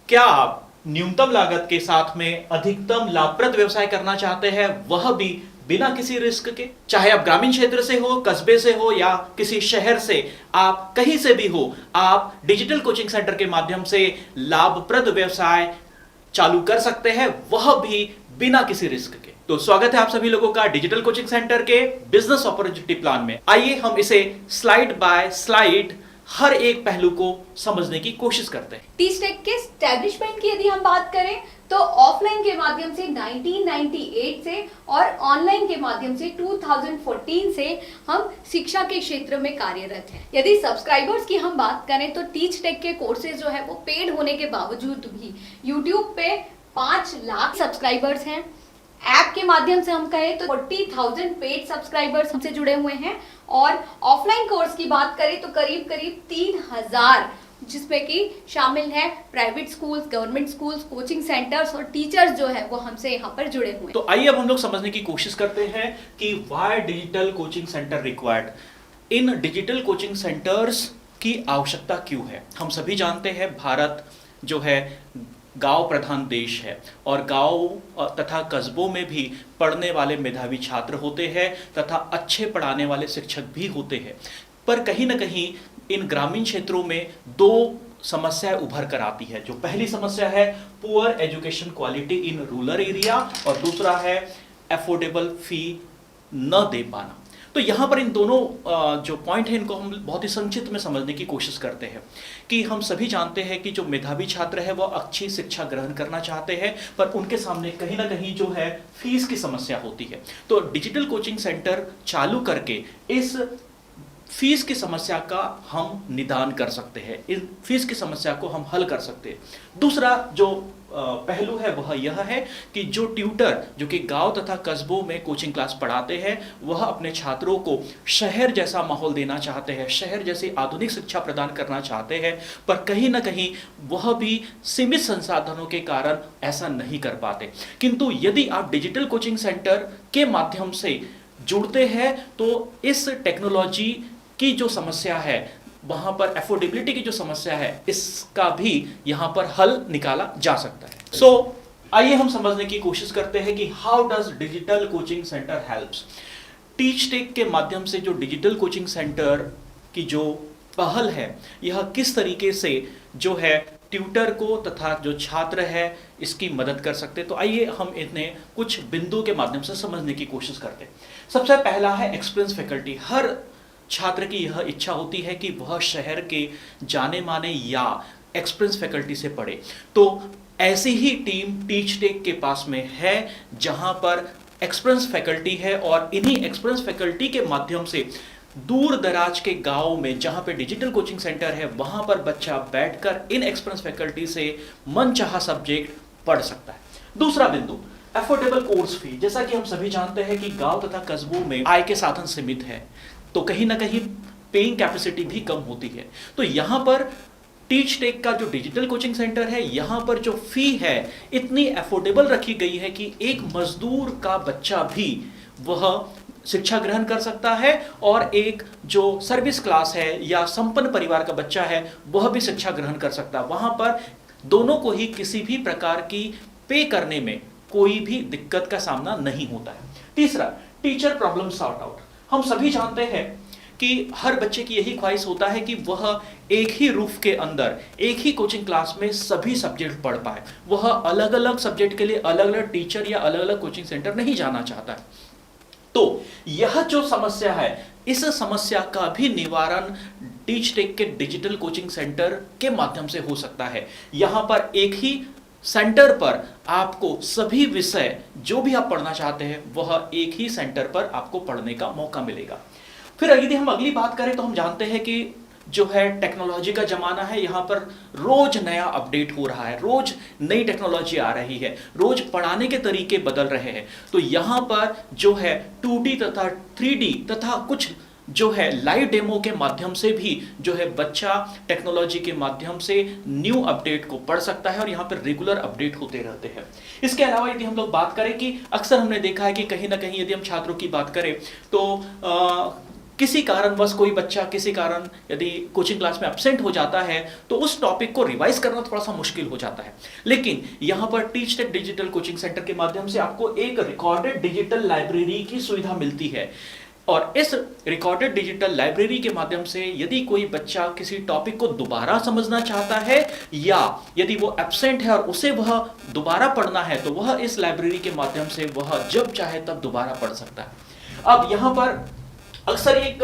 क्या आप न्यूनतम लागत के साथ में अधिकतम लाभप्रद व्यवसाय करना चाहते हैं, वह भी बिना किसी रिस्क के? चाहे आप ग्रामीण क्षेत्र से हो, कस्बे से हो या किसी शहर से, आप कहीं से भी हो, आप डिजिटल कोचिंग सेंटर के माध्यम से लाभप्रद व्यवसाय चालू कर सकते हैं, वह भी बिना किसी रिस्क के। तो स्वागत है आप सभी लोगों का डिजिटल कोचिंग सेंटर के बिजनेस अपॉर्चुनिटी प्लान में। आइए हम इसे स्लाइड बाय स्लाइड हर एक पहलू को समझने की कोशिश करते हैं। टीच टेक के एस्टैब्लिशमेंट की यदि हम बात करें तो ऑफलाइन के माध्यम से 1998 से और ऑनलाइन के माध्यम से 2014 से हम शिक्षा के क्षेत्र में कार्यरत हैं। यदि सब्सक्राइबर्स की हम बात करें तो टीच टेक के कोर्सेज जो है वो पेड होने के बावजूद भी यूट्यूब पे 5 लाख सब्सक्राइबर्स हैं। ऐप के माध्यम से हम कहें तो 40,000 पेड सब्सक्राइबर्स हमसे जुड़े हुए हैं और ऑफलाइन कोर्स की बात करें तो करीब 3,000, जिसमें कि शामिल है private schools, government schools, coaching centres और टीचर्स जो है वो हमसे यहाँ पर जुड़े हुए हैं। तो आइए अब हम लोग समझने की कोशिश करते हैं कि why digital coaching centre required. In digital coaching centres की आवश्यकता क्यों है? हम सभी जानते हैं भारत जो है गांव प्रधान देश है और गांव तथा कस्बों में भी पढ़ने वाले मेधावी छात्र होते हैं तथा अच्छे पढ़ाने वाले शिक्षक भी होते हैं। पर कहीं ना कहीं इन ग्रामीण क्षेत्रों में दो समस्याएं उभर कर आती है। जो पहली समस्या है poor education quality in rural area और दूसरा है अफोर्डेबल फी न दे पाना। तो यहाँ पर इन दोनों जो पॉइंट है इनको हम बहुत ही संक्षिप्त में समझने की कोशिश करते हैं कि हम सभी जानते हैं कि जो मेधावी छात्र है वो अच्छी शिक्षा ग्रहण करना चाहते हैं, पर उनके सामने कहीं ना कहीं जो है फीस की समस्या होती है। तो डिजिटल कोचिंग सेंटर चालू करके इस फीस की समस्या का हम निदान कर सकते हैं, इस फीस की समस्या को हम हल कर सकते हैं। दूसरा जो पहलू है वह यह है कि जो ट्यूटर जो कि गांव तथा कस्बों में कोचिंग क्लास पढ़ाते हैं वह अपने छात्रों को शहर जैसा माहौल देना चाहते हैं, शहर जैसी आधुनिक शिक्षा प्रदान करना चाहते हैं, पर कहीं ना कहीं वह भी सीमित संसाधनों के कारण ऐसा नहीं कर पाते। किंतु यदि आप डिजिटल कोचिंग सेंटर के माध्यम से जुड़ते हैं तो इस टेक्नोलॉजी की जो समस्या है, वहां पर अफोर्डेबिलिटी की जो समस्या है, इसका भी यहां पर हल निकाला जा सकता है। सो आइए हम समझने की कोशिश करते हैं कि how does digital coaching centre helps. Teach tech के माध्यम से जो डिजिटल कोचिंग सेंटर की जो पहल है, यह किस तरीके से जो है ट्यूटर को तथा जो छात्र है इसकी मदद कर सकते। तो आइए हम इन्हें कुछ बिंदु के माध्यम से समझने की कोशिश करते हैं। सबसे पहला है एक्सपीरियंस फैकल्टी। हर छात्र की यह इच्छा होती है कि वह शहर के जाने माने या एक्सपीरियंस फैकल्टी से पढ़े। तो ऐसी ही टीम टीच टेक के पास में है जहां पर एक्सपीरियंस फैकल्टी है और इन्हीं एक्सपीरियंस फैकल्टी के माध्यम से दूर दराज के गांव में जहां पे डिजिटल कोचिंग सेंटर है वहां पर बच्चा बैठकर इन एक्सपीरियंस फैकल्टी से मनचाहा सब्जेक्ट पढ़ सकता है। दूसरा बिंदु अफोर्डेबल कोर्स फी। जैसा कि हम सभी जानते हैं कि गांव तथा कस्बों में आय के साधन सीमित है, तो कहीं ना कहीं पेइंग कैपेसिटी भी कम होती है। तो यहां पर टीच टेक का जो डिजिटल कोचिंग सेंटर है, यहां पर जो फी है इतनी अफोर्डेबल रखी गई है कि एक मजदूर का बच्चा भी वह शिक्षा ग्रहण कर सकता है और एक जो सर्विस क्लास है या संपन्न परिवार का बच्चा है वह भी शिक्षा ग्रहण कर सकता है। वहां पर दोनों को ही किसी भी प्रकार की पे करने में कोई भी दिक्कत का सामना नहीं होता है। तीसरा टीचर प्रॉब्लम सॉर्ट आउट। हम सभी जानते हैं कि हर बच्चे की यही ख्वाहिश होता है कि वह एक ही रूफ के अंदर एक ही कोचिंग क्लास में सभी सब्जेक्ट पढ़ पाए। वह अलग अलग सब्जेक्ट के लिए अलग अलग टीचर या अलग अलग कोचिंग सेंटर नहीं जाना चाहता है। तो यह जो समस्या है, इस समस्या का भी निवारण टीच टेक के डिजिटल कोचिंग सेंटर के माध्यम से हो सकता है। यहां पर एक ही सेंटर पर आपको सभी विषय जो भी आप पढ़ना चाहते हैं वह एक ही सेंटर पर आपको पढ़ने का मौका मिलेगा। फिर यदि हम अगली बात करें तो हम जानते हैं कि जो है टेक्नोलॉजी का जमाना है, यहाँ पर रोज नया अपडेट हो रहा है, रोज नई टेक्नोलॉजी आ रही है, रोज पढ़ाने के तरीके बदल रहे हैं। तो यहाँ पर जो है 2D तथा 3D तथा कुछ जो है लाइव डेमो के माध्यम से भी जो है बच्चा टेक्नोलॉजी के माध्यम से न्यू अपडेट को पढ़ सकता है और यहाँ पर रेगुलर अपडेट होते रहते हैं। इसके अलावा यदि हम लोग बात करें कि अक्सर हमने देखा है कि कहीं ना कहीं यदि हम छात्रों की बात करें तो किसी कारणवश कोई बच्चा किसी कारण यदि कोचिंग क्लास में एब्सेंट हो जाता है तो उस टॉपिक को रिवाइज करना थोड़ा सा मुश्किल हो जाता है। लेकिन यहां पर teach tech digital coaching centre के माध्यम से आपको एक रिकॉर्डेड डिजिटल लाइब्रेरी की सुविधा मिलती है, और इस रिकॉर्डेड डिजिटल लाइब्रेरी के माध्यम से यदि कोई बच्चा किसी टॉपिक को दोबारा समझना चाहता है या यदि वो एब्सेंट है और उसे वह दोबारा पढ़ना है तो वह इस लाइब्रेरी के माध्यम से वह जब चाहे तब दोबारा पढ़ सकता है। अब यहाँ पर अक्सर एक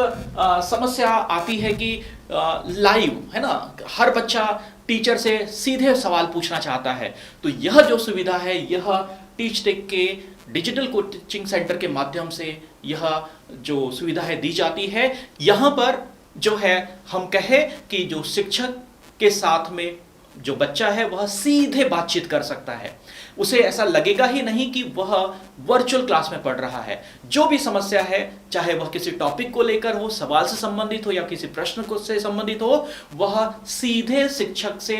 समस्या आती है कि लाइव है ना, हर बच्चा टीचर से सीधे सवाल पूछना चाहता है, तो यह जो सुविधा है यह टीच टेक के डिजिटल कोचिंग सेंटर के माध्यम से यह जो सुविधा है दी जाती है। यहाँ पर जो है हम कहें कि जो शिक्षक के साथ में जो बच्चा है वह सीधे बातचीत कर सकता है, उसे ऐसा लगेगा ही नहीं कि वह वर्चुअल क्लास में पढ़ रहा है। जो भी समस्या है, चाहे वह किसी टॉपिक को लेकर हो, सवाल से संबंधित हो या किसी प्रश्न को से संबंधित हो, वह सीधे शिक्षक से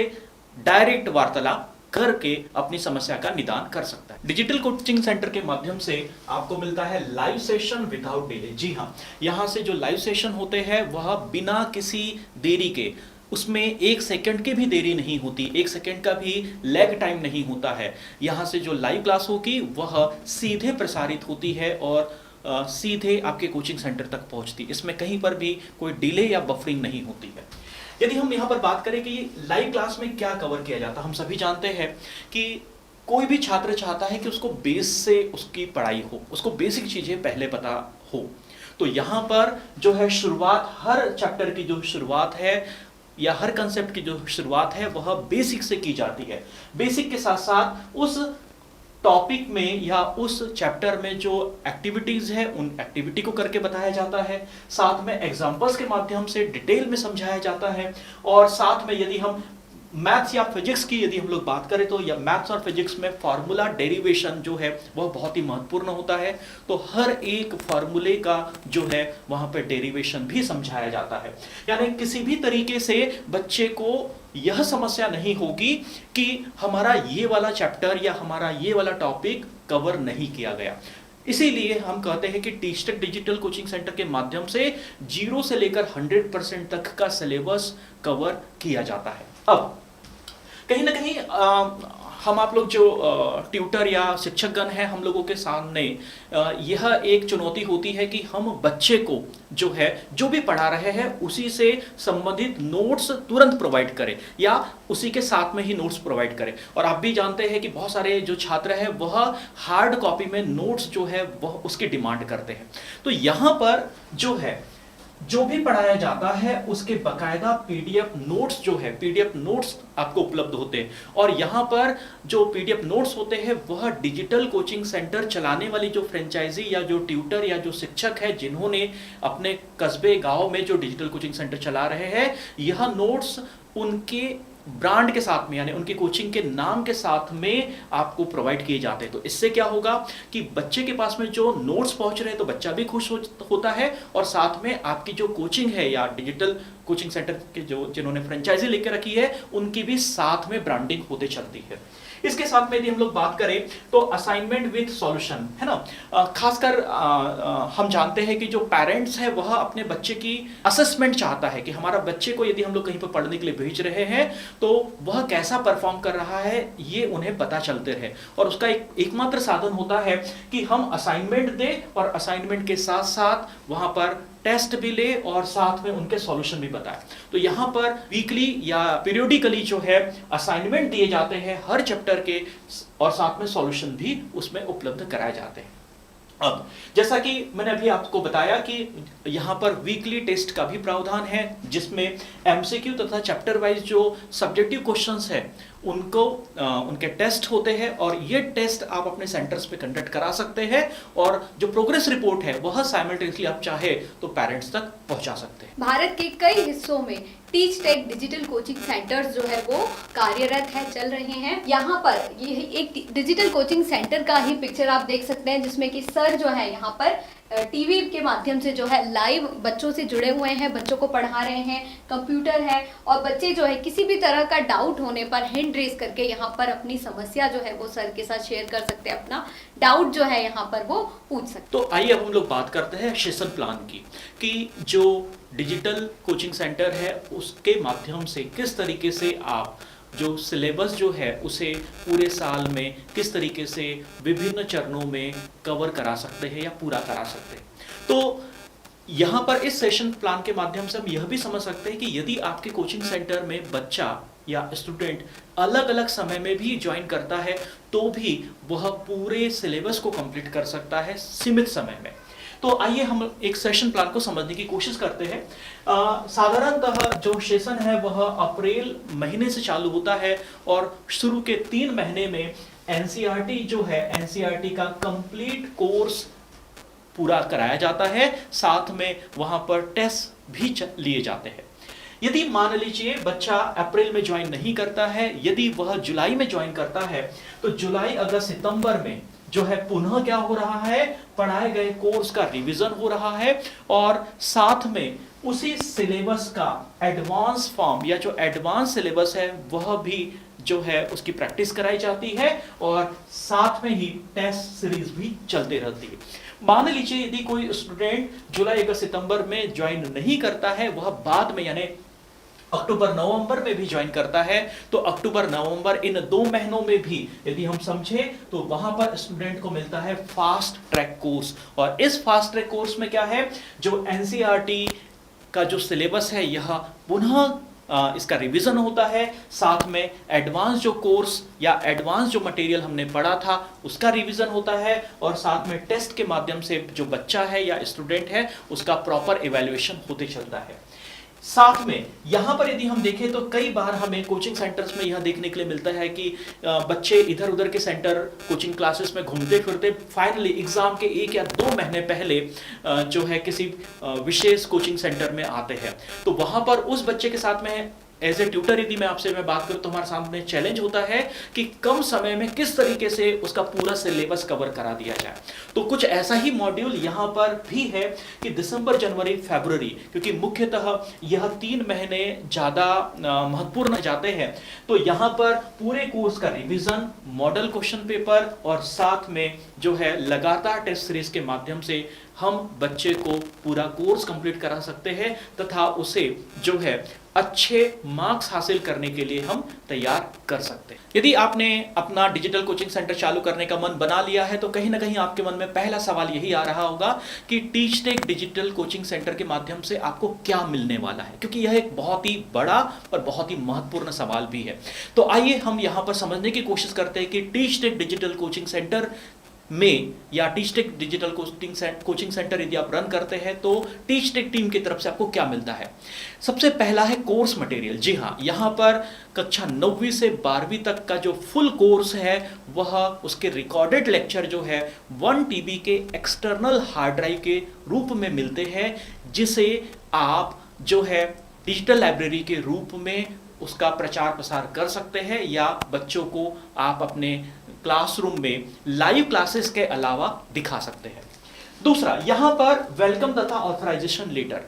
डायरेक्ट वार्तालाप करके अपनी समस्या का निदान कर सकता है। डिजिटल कोचिंग सेंटर के माध्यम से आपको मिलता है लाइव सेशन विदाउट डिले। जी हाँ, यहाँ से जो लाइव सेशन होते हैं वह बिना किसी देरी के, उसमें 1 सेकंड की भी देरी नहीं होती, 1 सेकंड का भी लैग टाइम नहीं होता है। यहाँ से जो लाइव क्लास होगी वह सीधे प्रसारित होती है और सीधे आपके कोचिंग सेंटर तक पहुँचती, इसमें कहीं पर भी कोई डिले या बफरिंग नहीं होती है। यदि हम यहाँ पर बात करें कि लाइव क्लास में क्या कवर किया जाता है, हम सभी जानते हैं कि कोई भी छात्र चाहता है कि उसको बेस से उसकी पढ़ाई हो, उसको बेसिक चीजें पहले पता हो। तो यहाँ पर जो है शुरुआत, हर चैप्टर की जो शुरुआत है या हर कंसेप्ट की जो शुरुआत है वह बेसिक से की जाती है। बेसिक के साथ साथ उस टॉपिक में या उस चैप्टर में जो एक्टिविटीज है उन एक्टिविटी को करके बताया जाता है, साथ में एग्जांपल्स के माध्यम से डिटेल में समझाया जाता है, और साथ में यदि हम मैथ्स या फिजिक्स की यदि हम लोग बात करें तो या मैथ्स और फिजिक्स में फार्मूला डेरिवेशन जो है वह बहुत ही महत्वपूर्ण होता है। तो हर एक फार्मूले का जो है वहां पर डेरिवेशन भी समझाया जाता है, यानी किसी भी तरीके से बच्चे को यह समस्या नहीं होगी कि हमारा ये वाला चैप्टर या हमारा ये वाला टॉपिक कवर नहीं किया गया। इसीलिए हम कहते हैं कि teach tech digital coaching centre के माध्यम से 0 से लेकर 100% तक का सिलेबस कवर किया जाता है। अब कहीं ना कहीं हम आप लोग जो ट्यूटर या शिक्षकगण हैं, हम लोगों के सामने यह एक चुनौती होती है कि हम बच्चे को जो है जो भी पढ़ा रहे हैं उसी से संबंधित नोट्स तुरंत प्रोवाइड करें या उसी के साथ में ही नोट्स प्रोवाइड करें। और आप भी जानते हैं कि बहुत सारे जो छात्र हैं वह हार्ड कॉपी में नोट्स जो है वह उसकी डिमांड करते हैं। तो यहाँ पर जो है जो भी पढ़ाया जाता है उसके बकायदा पीडीएफ नोट्स जो है, पीडीएफ नोट्स आपको उपलब्ध होते हैं। और यहाँ पर जो पीडीएफ नोट्स होते हैं वह डिजिटल कोचिंग सेंटर चलाने वाली जो फ्रेंचाइजी या जो ट्यूटर या जो शिक्षक है जिन्होंने अपने कस्बे गांव में जो डिजिटल कोचिंग सेंटर चला रहे हैं, यह नोट्स उनके ब्रांड के साथ में यानी उनकी कोचिंग के नाम के साथ में आपको प्रोवाइड किए जाते हैं। तो इससे क्या होगा कि बच्चे के पास में जो नोट्स पहुंच रहे हैं तो बच्चा भी खुश होता है, और साथ में आपकी जो कोचिंग है या डिजिटल कोचिंग सेंटर के जो जिन्होंने फ्रेंचाइजी लेकर रखी है उनकी भी साथ में ब्रांडिंग होते चलती है। इसके साथ में यदि हम लोग बात करें तो असाइनमेंट विद सॉल्यूशन है ना, खासकर हम जानते हैं कि जो पेरेंट्स है वह अपने बच्चे की असेसमेंट चाहता है कि हमारा बच्चे को यदि हम लोग कहीं पर पढ़ने के लिए भेज रहे हैं तो वह कैसा परफॉर्म कर रहा है ये उन्हें पता चलते रहे। और उसका एकमात्र साधन होता है कि हम असाइनमेंट दें और असाइनमेंट के साथ साथ वहां पर टेस्ट भी ले और साथ में उनके सॉल्यूशन भी बताएं। तो यहाँ पर वीकली या पीरियोडिकली जो है असाइनमेंट दिए जाते हैं हर चैप्टर के, और साथ में सॉल्यूशन भी उसमें उपलब्ध कराए जाते हैं। अब जैसा कि मैंने अभी आपको बताया कि यहाँ पर वीकली टेस्ट का भी प्रावधान है जिसमें एमसीक्यू तथा चैप्टर वाइज जो सब्जेक्टिव क्वेश्चंस है उनको उनके टेस्ट होते हैं, और ये टेस्ट आप अपने सेंटर्स पे कंडक्ट करा सकते हैं, और जो प्रोग्रेस रिपोर्ट है वह साइमल्टेनियसली आप चाहे तो पेरेंट्स तक पहुंचा सकते हैं। भारत के कई हिस्सों में teach tech digital coaching centres जो है वो कार्यरत है, चल रहे हैं। यहाँ पर ये एक डिजिटल कोचिंग सेंटर का ही पिक्चर आप देख सकते हैं जिसमें कि सर जो है यहाँ पर टीवी के माध्यम से जो है लाइव बच्चों से जुड़े हुए हैं, बच्चों को पढ़ा रहे हैं, कंप्यूटर है, और बच्चे जो है किसी भी तरह का डाउट होने पर हैंड रेज करके यहाँ पर अपनी समस्या जो है वो सर के साथ शेयर कर सकते हैं, अपना डाउट जो है यहाँ पर वो पूछ सकते हैं। तो आइए अब हम लोग बात करते हैं सेशन प्लान की, कि जो डिजिटल कोचिंग सेंटर है उसके माध्यम से किस तरीके से आप जो सिलेबस जो है उसे पूरे साल में किस तरीके से विभिन्न चरणों में कवर करा सकते हैं या पूरा करा सकते हैं। तो यहाँ पर इस सेशन प्लान के माध्यम से हम यह भी समझ सकते हैं कि यदि आपके कोचिंग सेंटर में बच्चा या स्टूडेंट अलग अलग समय में भी ज्वाइन करता है तो भी वह पूरे सिलेबस को कंप्लीट कर सकता है सीमित समय में। तो आइए हम एक सेशन प्लान को समझने की कोशिश करते हैं। साधारणतः जो सेशन है वह अप्रैल महीने से चालू होता है और शुरू के 3 महीने में एनसीईआरटी जो है, एनसीईआरटी का कंप्लीट कोर्स पूरा कराया जाता है, साथ में वहां पर टेस्ट भी लिए जाते हैं। यदि मान लीजिए बच्चा अप्रैल में ज्वाइन नहीं करता है, यदि वह जुलाई में ज्वाइन करता है, तो जुलाई अगस्त सितंबर में जो है पुनः क्या हो रहा है, पढ़ाए गए कोर्स का रिवीजन हो रहा है और साथ में उसी सिलेबस का एडवांस फॉर्म या जो एडवांस सिलेबस है वह भी जो है उसकी प्रैक्टिस कराई जाती है और साथ में ही टेस्ट सीरीज भी चलते रहती है। मान लीजिए यदि कोई स्टूडेंट जुलाई अगस्त सितंबर में ज्वाइन नहीं करता है, वह बाद में यानी अक्टूबर नवंबर में भी ज्वाइन करता है, तो अक्टूबर नवंबर इन 2 महीनों में भी यदि हम समझे तो वहां पर स्टूडेंट को मिलता है फास्ट ट्रैक कोर्स। और इस फास्ट ट्रैक कोर्स में क्या है, जो एनसीईआरटी का जो सिलेबस है यह पुनः इसका रिवीजन होता है, साथ में एडवांस जो कोर्स या एडवांस जो मटेरियल हमने पढ़ा था उसका रिवीजन होता है और साथ में टेस्ट के माध्यम से जो बच्चा है या स्टूडेंट है उसका प्रॉपर इवैल्यूएशन होते चलता है। साथ में यहां पर यदि हम देखें तो कई बार हमें कोचिंग सेंटर्स में यह देखने के लिए मिलता है कि बच्चे इधर उधर के सेंटर कोचिंग क्लासेस में घूमते फिरते फाइनली एग्जाम के 1 या 2 महीने पहले जो है किसी विशेष कोचिंग सेंटर में आते हैं। तो वहां पर उस बच्चे के साथ में एज ए ट्यूटर यदि मैं आपसे बात करूं तो हमारे सामने चैलेंज होता है कि कम समय में किस तरीके से उसका पूरा सिलेबस कवर करा दिया जाए। तो कुछ ऐसा ही मॉड्यूल यहां पर भी है कि दिसंबर, जनवरी, फरवरी, क्योंकि मुख्यतः यह 3 महीने ज्यादा महत्वपूर्ण जाते हैं, तो यहां पर पूरे कोर्स का रिवीजन, मॉडल क्वेश्चन पेपर और साथ में जो है लगातार टेस्ट सीरीज के माध्यम से हम बच्चे को पूरा कोर्स कंप्लीट करा सकते हैं तथा उसे जो है अच्छे मार्क्स हासिल करने के लिए हम तैयार कर सकते हैं। यदि आपने अपना डिजिटल कोचिंग सेंटर चालू करने का मन बना लिया है तो कहीं ना कहीं आपके मन में पहला सवाल यही आ रहा होगा कि टीचटेक डिजिटल कोचिंग सेंटर के माध्यम से आपको क्या मिलने वाला है, क्योंकि यह एक बहुत ही बड़ा और बहुत ही महत्वपूर्ण सवाल भी है। तो आइए हम यहाँ पर समझने की कोशिश करते हैं कि टीचटेक डिजिटल कोचिंग सेंटर में या टीचटेक डिजिटल कोचिंग सेंटर यदि आप रन करते हैं तो टीचटेक टीम की तरफ से आपको क्या मिलता है। सबसे पहला है कोर्स मटेरियल। जी हाँ, यहाँ पर कक्षा 9वीं से 12वीं तक का जो फुल कोर्स है वह उसके रिकॉर्डेड लेक्चर जो है 1 TB के एक्सटर्नल हार्ड ड्राइव के रूप में मिलते हैं, जिसे आप जो है डिजिटल लाइब्रेरी के रूप में उसका प्रचार प्रसार कर सकते हैं या बच्चों को आप अपने क्लासरूम में लाइव क्लासेस के अलावा दिखा सकते हैं। दूसरा, यहां पर वेलकम तथा ऑथराइजेशन लेटर।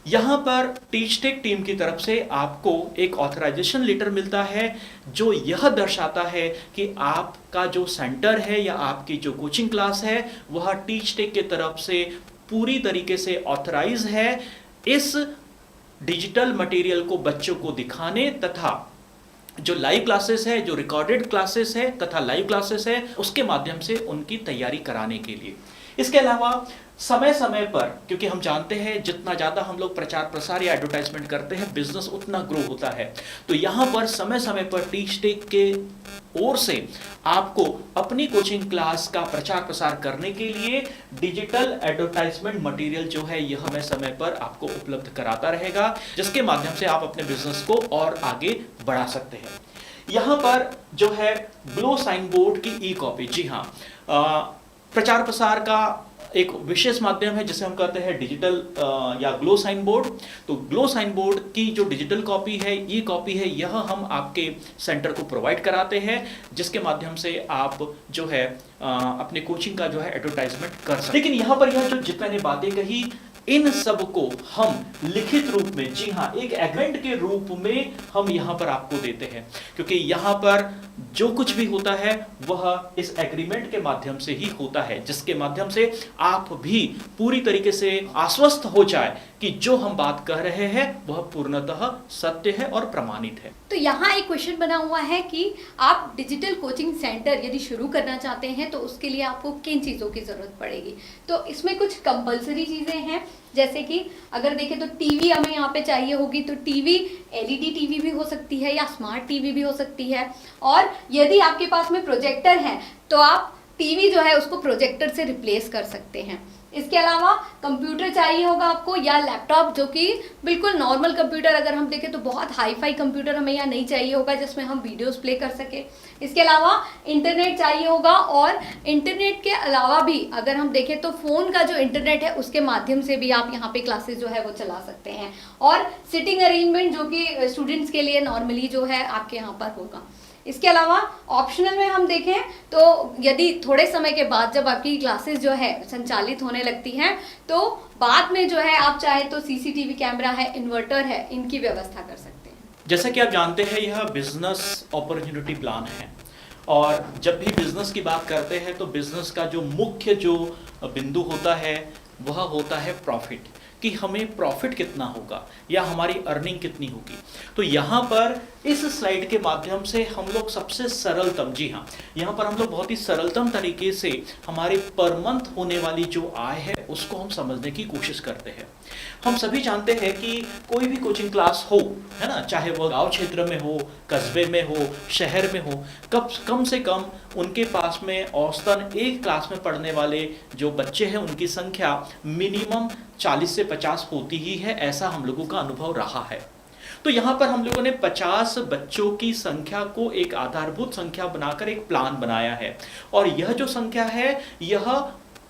यहां पर टीचटेक टीम की तरफ से आपको एक ऑथराइजेशन लेटर मिलता है जो यह दर्शाता है कि आपका जो सेंटर है या आपकी जो कोचिंग क्लास है वह टीचटेक की तरफ से पूरी तरीके से ऑथराइज है इस डिजिटल मटेरियल को बच्चों को दिखाने तथा जो लाइव क्लासेस है, जो रिकॉर्डेड क्लासेस है तथा लाइव क्लासेस है उसके माध्यम से उनकी तैयारी कराने के लिए। इसके अलावा समय समय पर, क्योंकि हम जानते हैं जितना ज़्यादा हम लोग प्रचार प्रसार या एडवर्टाइजमेंट करते हैं बिजनेस उतना ग्रो होता है, तो यहाँ पर समय समय पर टीचटेक के ओर से आपको अपनी कोचिंग क्लास का प्रचार प्रसार करने के लिए डिजिटल एडवर्टाइजमेंट मटेरियल जो है यह हमें समय पर आपको उपलब्ध कराता रहेगा, जिसके माध्यम से आप अपने बिजनेस को और आगे बढ़ा सकते हैं। यहाँ पर जो है ब्लो साइन बोर्ड की ई कॉपी, जी हाँ, प्रचार प्रसार का एक विशेष माध्यम है जिसे हम कहते हैं डिजिटल या ग्लो साइन बोर्ड। तो ग्लो साइन बोर्ड की जो डिजिटल कॉपी है, ये कॉपी है, यह हम आपके सेंटर को प्रोवाइड कराते हैं, जिसके माध्यम से आप जो है अपने कोचिंग का जो है एडवर्टाइजमेंट कर सकते हैं। लेकिन यहाँ पर यह जो जितना मैंने बातें कही, इन सब को हम लिखित रूप में, जी हाँ, एक एग्रीमेंट के रूप में हम यहाँ पर आपको देते हैं, क्योंकि यहाँ पर जो कुछ भी होता है वह इस एग्रीमेंट के माध्यम से ही होता है, जिसके माध्यम से आप भी पूरी तरीके से आश्वस्त हो जाए कि जो हम बात कह रहे हैं वह पूर्णतः सत्य है और प्रमाणित है। तो यहाँ एक क्वेश्चन बना हुआ है कि आप डिजिटल कोचिंग सेंटर यदि शुरू करना चाहते हैं तो उसके लिए आपको किन चीज़ों की ज़रूरत पड़ेगी। तो इसमें कुछ कंपलसरी चीज़ें हैं, जैसे कि अगर देखें तो टीवी हमें यहाँ पे चाहिए होगी, तो टीवी एलईडी टीवी भी हो सकती है या स्मार्ट टीवी भी हो सकती है। और यदि आपके पास में प्रोजेक्टर है तो आप टीवी जो है उसको प्रोजेक्टर से रिप्लेस कर सकते हैं। इसके अलावा कंप्यूटर चाहिए होगा आपको या लैपटॉप, जो कि बिल्कुल नॉर्मल कंप्यूटर, अगर हम देखें तो बहुत हाई फाई कंप्यूटर हमें यहाँ नहीं चाहिए होगा जिसमें हम वीडियोस प्ले कर सके। इसके अलावा इंटरनेट चाहिए होगा, और इंटरनेट के अलावा भी अगर हम देखें तो फ़ोन का जो इंटरनेट है उसके माध्यम से भी आप यहाँ पे क्लासेस जो है वो चला सकते हैं। और सिटिंग अरेंजमेंट जो कि स्टूडेंट्स के लिए नॉर्मली जो है आपके यहाँ पर होगा। इसके अलावा ऑप्शनल में हम देखें तो यदि थोड़े समय के बाद जब आपकी क्लासेस जो है संचालित होने लगती हैं तो बाद में जो है आप चाहे तो सीसीटीवी कैमरा है, इन्वर्टर है, इनकी व्यवस्था कर सकते हैं। जैसा कि आप जानते हैं, यह बिजनेस अपॉर्चुनिटी प्लान है, और जब भी बिजनेस की बात करते हैं तो बिजनेस का जो मुख्य जो बिंदु होता है वह होता है प्रॉफिट, कि हमें प्रॉफिट कितना होगा या हमारी अर्निंग कितनी होगी। तो यहाँ पर इस स्लाइड के माध्यम से हम लोग सबसे सरलतम, जी हाँ, यहाँ पर हम लोग बहुत ही सरलतम तरीके से हमारी पर मंथ होने वाली जो आय है उसको हम समझने की कोशिश करते हैं। हम सभी जानते हैं कि कोई भी कोचिंग क्लास हो, है ना, चाहे वह गांव क्षेत्र में हो, कस्बे में हो, शहर में हो, कम से कम उनके पास में औसतन एक क्लास में पढ़ने वाले जो बच्चे हैं उनकी संख्या मिनिमम 40 से 50 होती ही है, ऐसा हम लोगों का अनुभव रहा है। तो यहाँ पर हम लोगों ने 50 बच्चों की संख्या को एक आधारभूत संख्या बनाकर एक प्लान बनाया है, और यह जो संख्या है यह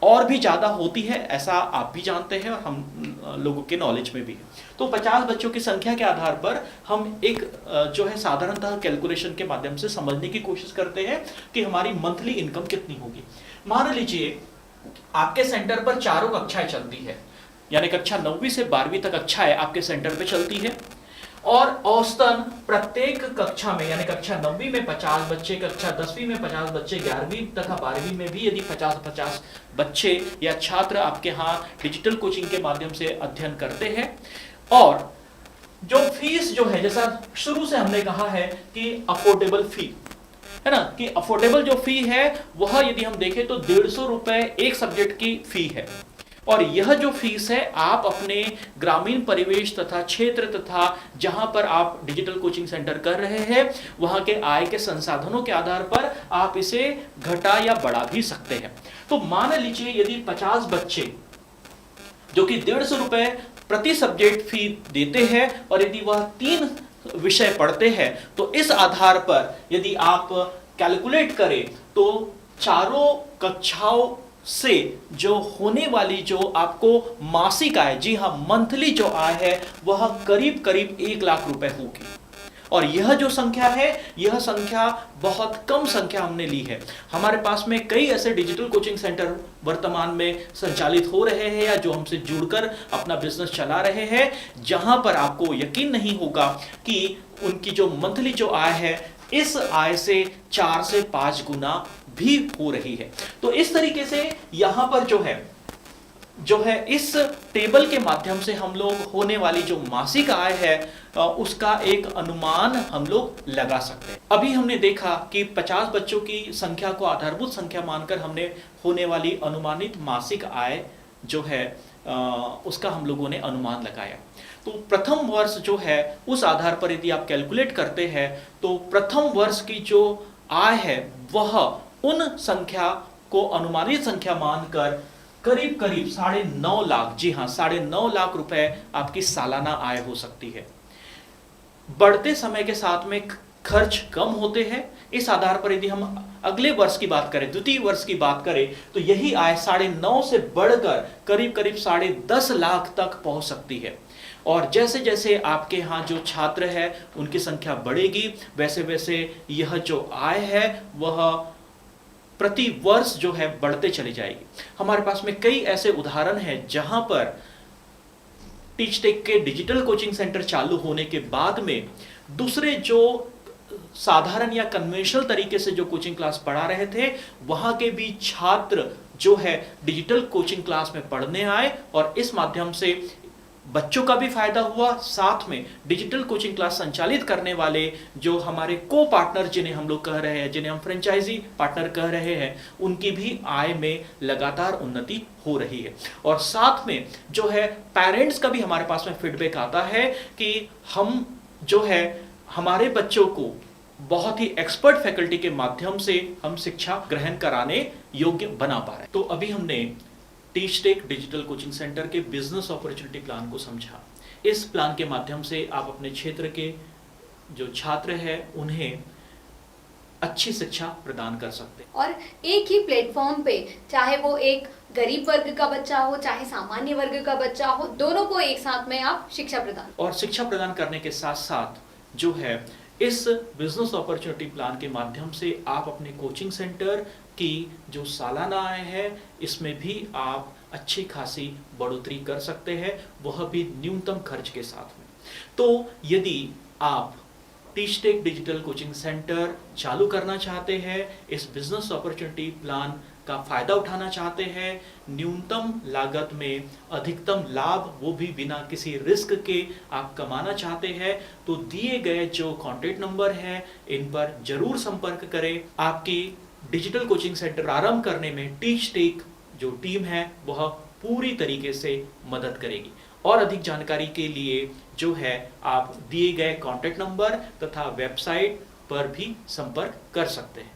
और भी ज़्यादा होती है, ऐसा आप भी जानते हैं और हम लोगों के नॉलेज में भी है। तो 50 बच्चों की संख्या के आधार पर हम एक जो है साधारणतः कैलकुलेशन के माध्यम से समझने की कोशिश करते हैं कि हमारी मंथली इनकम कितनी होगी। मान लीजिए आपके सेंटर पर चारों कक्षाएं चलती है, यानी कक्षा 9वीं से 12वीं तक कक्षाएं आपके सेंटर पे चलती है, और औसतन प्रत्येक कक्षा में, यानी कक्षा 9वीं में 50 बच्चे, कक्षा 10वीं में 50 बच्चे, 11वीं तथा 12वीं में भी यदि 50-50 बच्चे या छात्र आपके यहाँ डिजिटल कोचिंग के माध्यम से अध्ययन करते हैं, और जो फीस जो है, जैसा शुरू से हमने कहा है कि अफोर्डेबल फी है ना, कि अफोर्डेबल जो फी है वह यदि हम देखें तो 150 रुपए एक सब्जेक्ट की फी है, और यह जो फीस है आप अपने ग्रामीण परिवेश तथा क्षेत्र तथा जहां पर आप डिजिटल कोचिंग सेंटर कर रहे हैं वहां के आय के संसाधनों के आधार पर आप इसे घटा या बढ़ा भी सकते हैं। तो मान लीजिए यदि 50 बच्चे जो कि 150 रुपए प्रति सब्जेक्ट फी देते हैं, और यदि वह 3 विषय पढ़ते हैं, तो इस आधार पर यदि आप कैलकुलेट करें तो चारों कक्षाओं से जो होने वाली जो आपको मासिक आय, जी हाँ मंथली जो आय है, वह करीब करीब 1 लाख रुपए होगी। और यह जो संख्या है, यह संख्या बहुत कम संख्या हमने ली है। हमारे पास में कई ऐसे डिजिटल कोचिंग सेंटर वर्तमान में संचालित हो रहे हैं या जो हमसे जुड़कर अपना बिजनेस चला रहे हैं, जहां पर आपको यकीन नहीं होगा कि उनकी जो मंथली जो आय है इस आय से 4 से 5 गुना भी हो रही है। तो इस तरीके से यहां पर जो है इस टेबल के माध्यम से हम लोग होने वाली जो मासिक आय है उसका एक अनुमान हम लोग लगा सकते हैं। अभी हमने देखा कि 50 बच्चों की संख्या को आधारभूत संख्या मानकर हमने होने वाली अनुमानित मासिक आय जो है उसका हम लोगों ने अनुमान लगाया। तो प्रथम वर्ष जो है उस आधार पर यदि आप कैलकुलेट करते हैं तो प्रथम वर्ष की जो आय है वह उन संख्या को अनुमानित संख्या मानकर करीब करीब 9.5 लाख, जी हाँ 9.5 लाख रुपए आपकी सालाना आय हो सकती है। बढ़ते समय के साथ में खर्च कम होते हैं, इस आधार पर यदि हम अगले वर्ष की बात करें, द्वितीय वर्ष की बात करें, तो यही आय 9.5 से बढ़कर करीब करीब 10.5 लाख तक पहुंच सकती है। और जैसे जैसे आपके यहाँ जो छात्र है उनकी संख्या बढ़ेगी, वैसे वैसे यह जो आय है वह प्रति वर्ष जो है बढ़ते चली जाएगी। हमारे पास में कई ऐसे उदाहरण हैं जहां पर टीचटेक के डिजिटल कोचिंग सेंटर चालू होने के बाद में दूसरे जो साधारण या कन्वेंशनल तरीके से जो कोचिंग क्लास पढ़ा रहे थे, वहां के भी छात्र जो है डिजिटल कोचिंग क्लास में पढ़ने आए और इस माध्यम से बच्चों का भी फायदा हुआ, साथ में डिजिटल कोचिंग क्लास संचालित करने वाले जो हमारे को पार्टनर जिन्हें हम लोग कह रहे हैं, जिन्हें हम फ्रेंचाइजी पार्टनर कह रहे हैं, उनकी भी आय में लगातार उन्नति हो रही है। और साथ में जो है पेरेंट्स का भी हमारे पास में फीडबैक आता है कि हम जो है हमारे बच्चों को बहुत ही एक्सपर्ट फैकल्टी के माध्यम से हम शिक्षा ग्रहण कराने योग्य बना पा रहे हैं। तो अभी हमने टीचटेक डिजिटल कोचिंग सेंटर के बिजनेस अपॉर्चुनिटी प्लान को समझा। इस प्लान के माध्यम से आप अपने क्षेत्र के जो छात्र हैं उन्हें अच्छी शिक्षा प्रदान कर सकते हैं। और एक ही प्लेटफॉर्म पे, चाहे वो एक गरीब वर्ग का बच्चा हो चाहे सामान्य वर्ग का बच्चा हो, दोनों को एक साथ में आप शिक्षा प्रदान और शिक्षा प्रदान करने के साथ साथ जो है इस बिजनेस अपॉर्चुनिटी प्लान के माध्यम से आप अपने कोचिंग सेंटर की जो सालाना आय है इसमें भी आप अच्छी खासी बढ़ोतरी कर सकते हैं, वह भी न्यूनतम खर्च के साथ में। तो यदि आप टीचटेक डिजिटल कोचिंग सेंटर चालू करना चाहते हैं, इस बिजनेस अपॉर्चुनिटी प्लान का फायदा उठाना चाहते हैं, न्यूनतम लागत में अधिकतम लाभ, वो भी बिना किसी रिस्क के आप कमाना चाहते हैं, तो दिए गए जो कॉन्टैक्ट नंबर है इन पर जरूर संपर्क करें। आपकी डिजिटल कोचिंग सेंटर आरंभ करने में टीचटेक जो टीम है वह पूरी तरीके से मदद करेगी। और अधिक जानकारी के लिए जो है आप दिए गए कॉन्टैक्ट नंबर तथा वेबसाइट पर भी संपर्क कर सकते हैं।